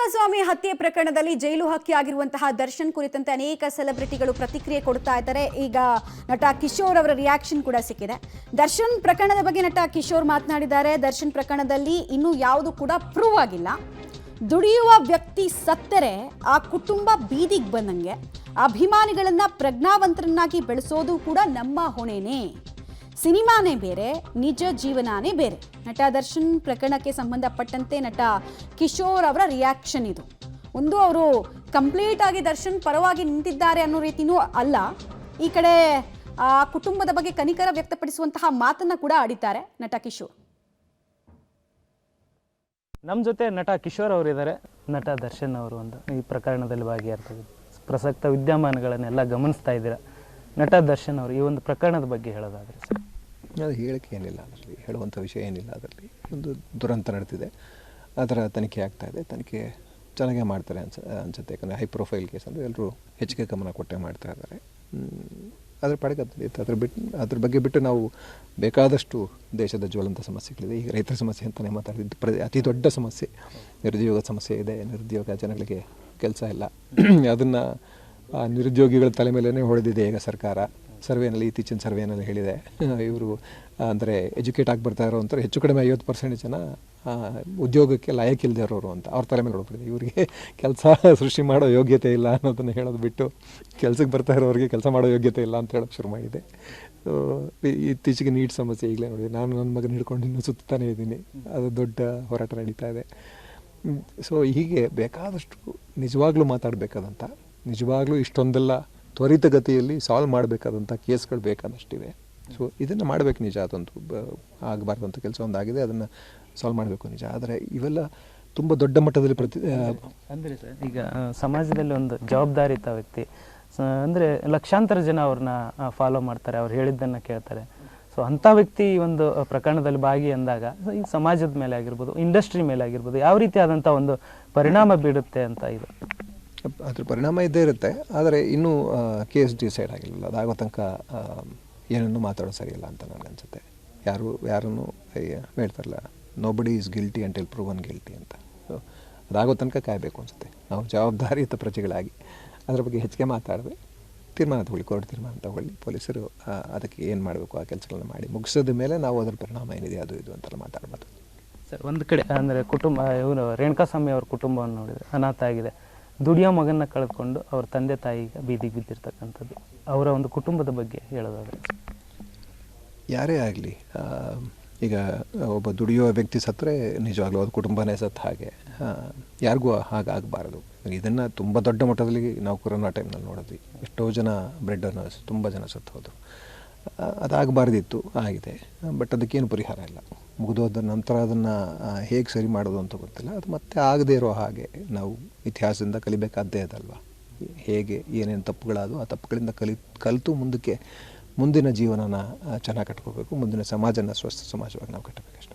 ಕುಮಾರಸ್ವಾಮಿ ಹತ್ಯೆ ಪ್ರಕರಣದಲ್ಲಿ ಜೈಲು ಹಕ್ಕಿಯಾಗಿರುವಂತಹ ದರ್ಶನ್ ಕುರಿತಂತೆ ಅನೇಕ ಸೆಲೆಬ್ರಿಟಿಗಳು ಪ್ರತಿಕ್ರಿಯೆ ಕೊಡ್ತಾ ಇದ್ದಾರೆ. ಈಗ ನಟ ಕಿಶೋರ್ ಅವರ ರಿಯಾಕ್ಷನ್ ಕೂಡ ಸಿಕ್ಕಿದೆ. ದರ್ಶನ್ ಪ್ರಕರಣದ ಬಗ್ಗೆ ನಟ ಕಿಶೋರ್ ಮಾತನಾಡಿದ್ದಾರೆ. ದರ್ಶನ್ ಪ್ರಕರಣದಲ್ಲಿ ಇನ್ನೂ ಯಾವುದು ಕೂಡ ಪ್ರೂವ್ ಆಗಿಲ್ಲ. ದುಡಿಯುವ ವ್ಯಕ್ತಿ ಸತ್ತರೆ ಆ ಕುಟುಂಬ ಬೀದಿಗೆ ಬಂದಂಗೆ. ಅಭಿಮಾನಿಗಳನ್ನ ಪ್ರಜ್ಞಾವಂತರನ್ನಾಗಿ ಬೆಳೆಸೋದು ಕೂಡ ನಮ್ಮ ಹೊಣೆನೇ. ಸಿನಿಮಾನೇ ಬೇರೆ, ನಿಜ ಜೀವನಾನೇ ಬೇರೆ. ನಟ ದರ್ಶನ್ ಪ್ರಕರಣಕ್ಕೆ ಸಂಬಂಧಪಟ್ಟಂತೆ ನಟ ಕಿಶೋರ್ ಅವರ ರಿಯಾಕ್ಷನ್ ಇದು. ಒಂದು ಅವರು ಕಂಪ್ಲೀಟ್ ಆಗಿ ದರ್ಶನ್ ಪರವಾಗಿ ನಿಂತಿದ್ದಾರೆ ಅನ್ನೋ ರೀತಿನೂ ಅಲ್ಲ. ಈ ಕಡೆ ಆ ಕುಟುಂಬದ ಬಗ್ಗೆ ಕನಿಕರ ವ್ಯಕ್ತಪಡಿಸುವಂತಹ ಮಾತನ್ನ ಕೂಡ ಆಡಿದ್ದಾರೆ ನಟ ಕಿಶೋರ್. ನಮ್ಮ ಜೊತೆ ನಟ ಕಿಶೋರ್ ಅವರಿದ್ದಾರೆ. ನಟ ದರ್ಶನ್ ಅವರು ಒಂದು ಈ ಪ್ರಕರಣದಲ್ಲಿ ಭಾಗಿಯಾಗ್ತಾರೆ. ಪ್ರಸಕ್ತ ವಿದ್ಯಮಾನಗಳನ್ನೆಲ್ಲ ಗಮನಿಸ್ತಾ ಇದ್ದೀರಾ. ನಟ ದರ್ಶನ್ ಅವರು ಈ ಒಂದು ಪ್ರಕರಣದ ಬಗ್ಗೆ ಹೇಳೋದಾದ್ರೆ ಸರ್? ಅದು ಹೇಳಕ್ಕೆ ಏನಿಲ್ಲ, ಅದರಲ್ಲಿ ಹೇಳುವಂಥ ವಿಷಯ ಏನಿಲ್ಲ. ಅದರಲ್ಲಿ ಒಂದು ದುರಂತ ನಡೆದಿದೆ, ಅದರ ತನಿಖೆ ಆಗ್ತಾ ಇದೆ. ತನಿಖೆ ಚೆನ್ನಾಗೇ ಮಾಡ್ತಾರೆ ಅನ್ಸುತ್ತೆ. ಯಾಕಂದರೆ ಹೈ ಪ್ರೊಫೈಲ್ ಕೇಸ್ ಅಂದರೆ ಎಲ್ಲರೂ ಹೆಚ್ಚಿಗೆ ಗಮನ ಕೊಟ್ಟೆ ಮಾಡ್ತಾ ಇದ್ದಾರೆ. ಅದ್ರ ಪಾಡಿಗೆ ಅದ್ರ ಬಗ್ಗೆ ಬಿಟ್ಟು ನಾವು ಬೇಕಾದಷ್ಟು ದೇಶದ ಜ್ವಲಂತ ಸಮಸ್ಯೆಗಳಿದೆ. ಈಗ ರೈತರ ಸಮಸ್ಯೆ ಅಂತಲೇ ಮಾತಾಡಿದ್ದು ಅತಿ ದೊಡ್ಡ ಸಮಸ್ಯೆ ನಿರುದ್ಯೋಗ ಸಮಸ್ಯೆ ಇದೆ. ನಿರುದ್ಯೋಗ, ಜನಗಳಿಗೆ ಕೆಲಸ ಇಲ್ಲ. ಅದನ್ನು ನಿರುದ್ಯೋಗಿಗಳ ತಲೆ ಮೇಲೇ ಹೊಡೆದಿದೆ ಈಗ ಸರ್ಕಾರ. ಸರ್ವೇನಲ್ಲಿ, ಇತ್ತೀಚಿನ ಸರ್ವೇನಲ್ಲಿ ಹೇಳಿದೆ, ಇವರು ಅಂದರೆ ಎಜುಕೇಟ್ ಆಗಿ ಬರ್ತಾ ಇರೋ ಅಂತಾರೆ ಹೆಚ್ಚು ಕಡಿಮೆ 50% ಜನ ಉದ್ಯೋಗಕ್ಕೆ ಲಾಯಕ್ಕಿಲ್ಲದೆ ಇರೋರು ಅಂತ ಅವ್ರ ತಲೆ ಮೇಲೆ ಹೊಡ್ಬಿಟ್ಟಿದೆ. ಇವರಿಗೆ ಕೆಲಸ ಸೃಷ್ಟಿ ಮಾಡೋ ಯೋಗ್ಯತೆ ಇಲ್ಲ ಅನ್ನೋದನ್ನು ಹೇಳೋದು ಬಿಟ್ಟು ಕೆಲಸಕ್ಕೆ ಬರ್ತಾ ಇರೋರಿಗೆ ಕೆಲಸ ಮಾಡೋ ಯೋಗ್ಯತೆ ಇಲ್ಲ ಅಂತ ಹೇಳೋಕ್ಕೆ ಶುರು ಮಾಡಿದೆ. ಇತ್ತೀಚೆಗೆ ನೀಟ್ ಸಮಸ್ಯೆ ಈಗಲೇ ನೋಡಿದೆ. ನಾನು ನನ್ನ ಮಗನ ಹಿಡ್ಕೊಂಡು ಇನ್ನೂ ಸುತ್ತಾನೇ ಇದ್ದೀನಿ. ಅದು ದೊಡ್ಡ ಹೋರಾಟ ನಡೀತಾ ಇದೆ. ಸೊ ಹೀಗೆ ಬೇಕಾದಷ್ಟು ನಿಜವಾಗ್ಲೂ ಮಾತಾಡಬೇಕಾದಂಥ, ನಿಜವಾಗ್ಲೂ ಇಷ್ಟೊಂದೆಲ್ಲ ತ್ವರಿತಗತಿಯಲ್ಲಿ ಸಾಲ್ವ್ ಮಾಡಬೇಕಾದಂಥ ಕೇಸ್ಗಳು ಬೇಕಾದಷ್ಟಿವೆ. ಸೊ ಇದನ್ನು ಮಾಡಬೇಕು ನಿಜ. ಅದೊಂದು ಆಗಬಾರ್ದಂಥ ಕೆಲಸ ಒಂದಾಗಿದೆ, ಅದನ್ನು ಸಾಲ್ವ್ ಮಾಡಬೇಕು ನಿಜ. ಆದರೆ ಇವೆಲ್ಲ ತುಂಬ ದೊಡ್ಡ ಮಟ್ಟದಲ್ಲಿ ಅಂದರೆ ಸರ್, ಈಗ ಸಮಾಜದಲ್ಲಿ ಒಂದು ಜವಾಬ್ದಾರಿತ ವ್ಯಕ್ತಿ ಅಂದರೆ ಲಕ್ಷಾಂತರ ಜನ ಅವ್ರನ್ನ ಫಾಲೋ ಮಾಡ್ತಾರೆ, ಅವ್ರು ಹೇಳಿದ್ದನ್ನು ಕೇಳ್ತಾರೆ. ಸೊ ಅಂಥ ವ್ಯಕ್ತಿ ಒಂದು ಪ್ರಕರಣದಲ್ಲಿ ಭಾಗಿ ಅಂದಾಗ ಈ ಸಮಾಜದ ಮೇಲೆ ಆಗಿರ್ಬೋದು, ಇಂಡಸ್ಟ್ರಿ ಮೇಲೆ ಆಗಿರ್ಬೋದು, ಯಾವ ರೀತಿಯಾದಂಥ ಒಂದು ಪರಿಣಾಮ ಬೀಳುತ್ತೆ ಅಂತ ಇದು? ಅದ್ರ ಪರಿಣಾಮ ಇದ್ದೇ ಇರುತ್ತೆ. ಆದರೆ ಇನ್ನೂ ಕೇಸ್ ಡಿಸೈಡ್ ಆಗಿಲ್ಲ. ಅದಾಗೋ ತನಕ ಏನನ್ನೂ ಮಾತಾಡೋದು ಸರಿಯಿಲ್ಲ ಅಂತ ನನಗನ್ಸುತ್ತೆ. ಯಾರನ್ನು ಹೇಳ್ತಾರಲ್ಲ, nobody is guilty until proven guilty ಅಂತ. ಸೊ ಅದಾಗೋ ತನಕ ಕಾಯಬೇಕು ಅನಿಸುತ್ತೆ. ನಾವು ಜವಾಬ್ದಾರಿಯುತ ಪ್ರಜೆಗಳಾಗಿ ಅದರ ಬಗ್ಗೆ ಹೆಚ್ಚಿಗೆ ಮಾತಾಡಿದ್ರೆ ತೀರ್ಮಾನ ತಗೊಳ್ಳಿ, ಕೋರ್ಟ್ ತೀರ್ಮಾನ ತಗೊಳ್ಳಿ, ಪೊಲೀಸರು ಅದಕ್ಕೆ ಏನು ಮಾಡಬೇಕು ಆ ಕೆಲಸಗಳನ್ನ ಮಾಡಿ ಮುಗಿಸಿದ ಮೇಲೆ ನಾವು ಅದರ ಪರಿಣಾಮ ಏನಿದೆ ಅದು ಇದು ಅಂತೆಲ್ಲ ಮಾತಾಡ್ಬಾರ್ದು ಸರ್. ಒಂದು ಕಡೆ ಅಂದರೆ ಕುಟುಂಬ, ಇವರು ರೇಣುಕಾಸ್ವಾಮಿ ಅವ್ರ ಕುಟುಂಬವನ್ನು ನೋಡಿದರೆ ಅನಾಥ ಆಗಿದೆ. ದುಡಿಯೋ ಮಗನ್ನ ಕಳೆದುಕೊಂಡು ಅವ್ರ ತಂದೆ ತಾಯಿಗೆ ಬೀದಿಗೆ ಬಿದ್ದಿರ್ತಕ್ಕಂಥದ್ದು. ಅವರ ಒಂದು ಕುಟುಂಬದ ಬಗ್ಗೆ ಹೇಳೋದಾದ್ರೆ? ಯಾರೇ ಆಗಲಿ, ಈಗ ಒಬ್ಬ ದುಡಿಯುವ ವ್ಯಕ್ತಿ ಸತ್ತರೆ ನಿಜವಾಗ್ಲೂ ಅದು ಕುಟುಂಬನೇ ಸತ್ತ ಹಾಗೆ. ಯಾರಿಗೂ ಹಾಗಾಗಬಾರದು. ಇದನ್ನು ತುಂಬ ದೊಡ್ಡ ಮಟ್ಟದಲ್ಲಿ ನಾವು ಕೊರೋನಾ ಟೈಮ್ನಲ್ಲಿ ನೋಡಿದ್ವಿ. ಎಷ್ಟೋ ಜನ ಬ್ರೆಡ್ ಅನ್ನರ್ಸ್ ತುಂಬ ಜನ ಸತ್ತು ಹೋದರು. ಅದಾಗಬಾರ್ದಿತ್ತು, ಆಗಿದೆ. ಬಟ್ ಅದಕ್ಕೇನು ಪರಿಹಾರ ಇಲ್ಲ. ಮುಗಿದೋದ ನಂತರ ಅದನ್ನು ಹೇಗೆ ಸರಿ ಮಾಡೋದು ಅಂತ ಗೊತ್ತಿಲ್ಲ. ಅದು ಮತ್ತೆ ಆಗದೇ ಇರೋ ಹಾಗೆ ನಾವು ಇತಿಹಾಸದಿಂದ ಕಲಿಬೇಕಾದ್ದೇ ಅದಲ್ವ. ಹೇಗೆ ಏನೇನು ತಪ್ಪುಗಳಾದವು ಆ ತಪ್ಪುಗಳಿಂದ ಕಲಿತು ಮುಂದಿನ ಜೀವನನ ಚೆನ್ನಾಗಿ ಕಟ್ಕೋಬೇಕು. ಮುಂದಿನ ಸಮಾಜನ ಸ್ವಸ್ಥ ಸಮಾಜವಾಗಿ ನಾವು ಕಟ್ಟಬೇಕಷ್ಟೆ.